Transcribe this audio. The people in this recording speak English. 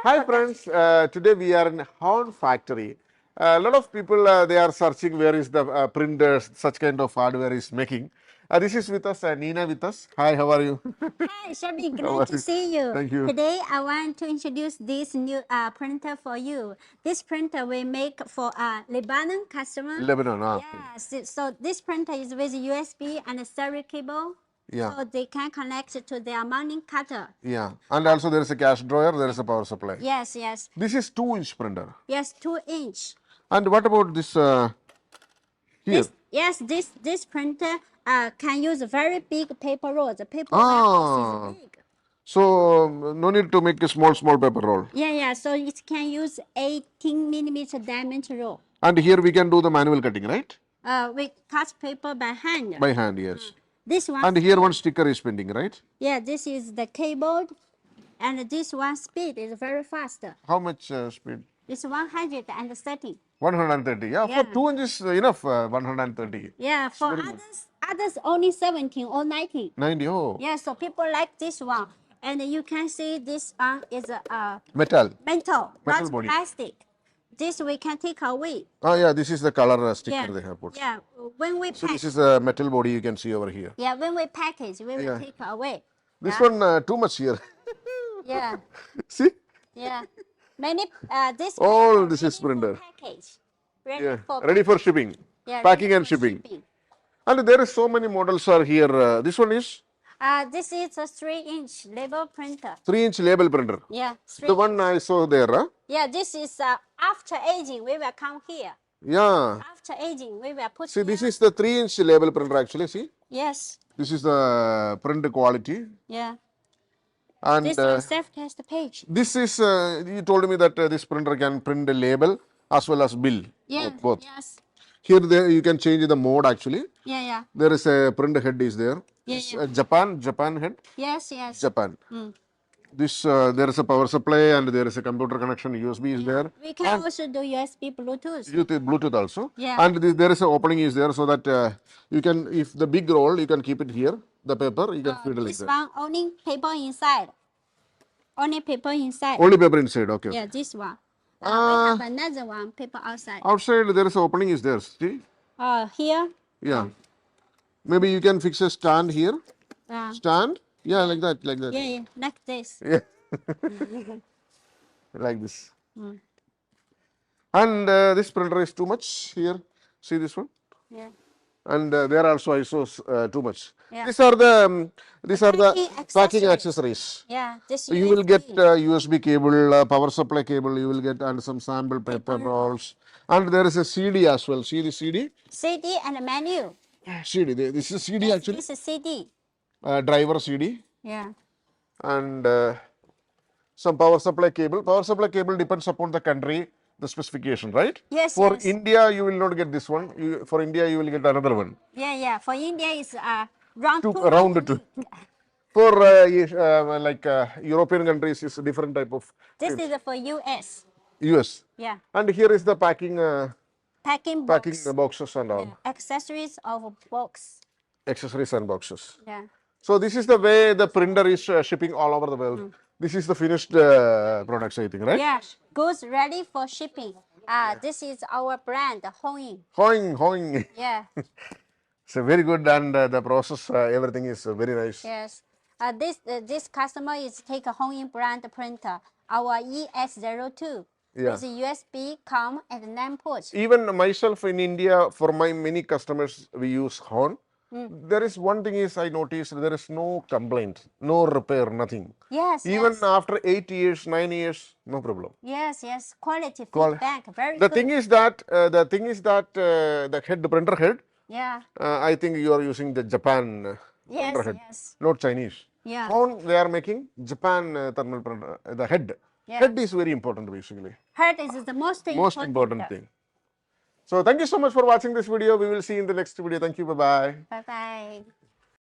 Hi friends, today we are in Horn Factory. A lot of people they are searching where is the printers, such kind of hardware is making. This is with us, Nina with us. Hi, how are you? Hi, Shabby, How glad are to you? see you. Thank you. Today, I want to introduce this new printer for you. This printer we make for a Lebanon customer. Lebanon, okay. Yes, so this printer is with USB and a serial cable. Yeah, So they can connect it to their mounting cutter. yeah. And also there is a cash drawer, there is a power supply. Yes, yes. This is 2-inch printer. Yes, 2 inch. And what about this here? This printer can use very big paper rolls. The paper Ah, warehouse is big. so no need to make a small paper roll. Yeah, so it can use 18 millimeter diameter roll. And here we can do the manual cutting, right? We cut paper by hand. By hand, yes. This one, And here one sticker is pending, right? yeah, this is the keyboard, and this one speed is very fast. How much speed? It's 130. 130. Yeah, Yeah. for 2 inches enough. 130. Yeah, for others only 17 or 19. 90. Oh, Yeah, so people like this one, and you can see this one is a metal. metal, not body. plastic. This we can take away. Oh, yeah. This is the color sticker Yeah, they have put. yeah. When we So pack, this is a metal body you can see over here. yeah, when we package, we will Yeah. take away. This Yeah. one too much here. Yeah, See? yeah. Many this All printer this is ready for printer. package. Ready Yeah. for Ready for shipping. yeah, Packing ready and for shipping. And there is so many models are here. This one is This is a 3-inch label printer. 3-inch label printer. Yeah, The one I saw there. Huh? yeah. This is after aging. We will come here. Yeah. After aging, we will put See, here. this is the 3-inch label printer actually. See? Yes. This is the print quality. Yeah. And This is self-test page. this is, you told me that this printer can print a label as well as bill. Yeah. Both. Yes. Here there you can change the mode actually. Yeah, yeah. There is a print head is there. Yeah, It's, yeah. Japan head. Yes, yes. Japan. Mm. This there is a power supply and there is a computer connection. USB is there. We can also do USB Bluetooth. Bluetooth also. Yeah. And there is a opening is there so that you can, if the big roll, you can keep it here. The paper you can feed it like This that. one only paper inside. Only paper inside. Only paper inside. Okay. Yeah, this one. We have another one, paper outside. Outside there is a opening is there. See? Here. Yeah. Maybe you can fix a stand here. Uh, Stand? Yeah, like that, like that. yeah, yeah, like this. Yeah. Like this. And this printer is too much here. See this one? Yeah. And there also I saw too much. Yeah. These are the Packing packing accessories. accessories. Yeah, this You will USB. get USB cable, power supply cable. You will get and some sample paper rolls. And there is a CD as well. See the CD? CD and a menu. CD. This is CD actually. This is CD. Driver CD. Yeah. And some power supply cable. Power supply cable depends upon the country, the specification, right? Yes, For yes. India, you will not get this one. For India, you will get another one. Yeah, yeah. For India, it's round two. Around two. For European countries, it's a different type of This is for US. US. Yeah. And here is the packing Packing box. boxes and all Accessories of box. accessories and boxes. Yeah. So this is the way the printer is shipping all over the world. This is the finished products, I think, right? Yeah. Goods ready for shipping. This is our brand, Hoing. Hoing. Yeah. So very good, and the process, everything is very nice. Yes. This customer is take a Hoing brand printer. Our ES02. Yeah. With USB, COM, and 9 ports. Even myself in India, for my many customers, we use Horn. There is one thing is I noticed there is no complaint, no repair, nothing. Yes. Even yes. after 8 years, 9 years, no problem. Yes, yes. Quality feedback. Very The good. thing is that the printer head. Yeah. I think you are using the Japan Yes, printer head, yes. not Chinese. Yeah. Horn they are making Japan thermal printer. The head. Yeah. Head is very important basically. Heart is the most Important thing. So thank you so much for watching this video. We will see you in the next video. Thank you. Bye bye. Bye bye.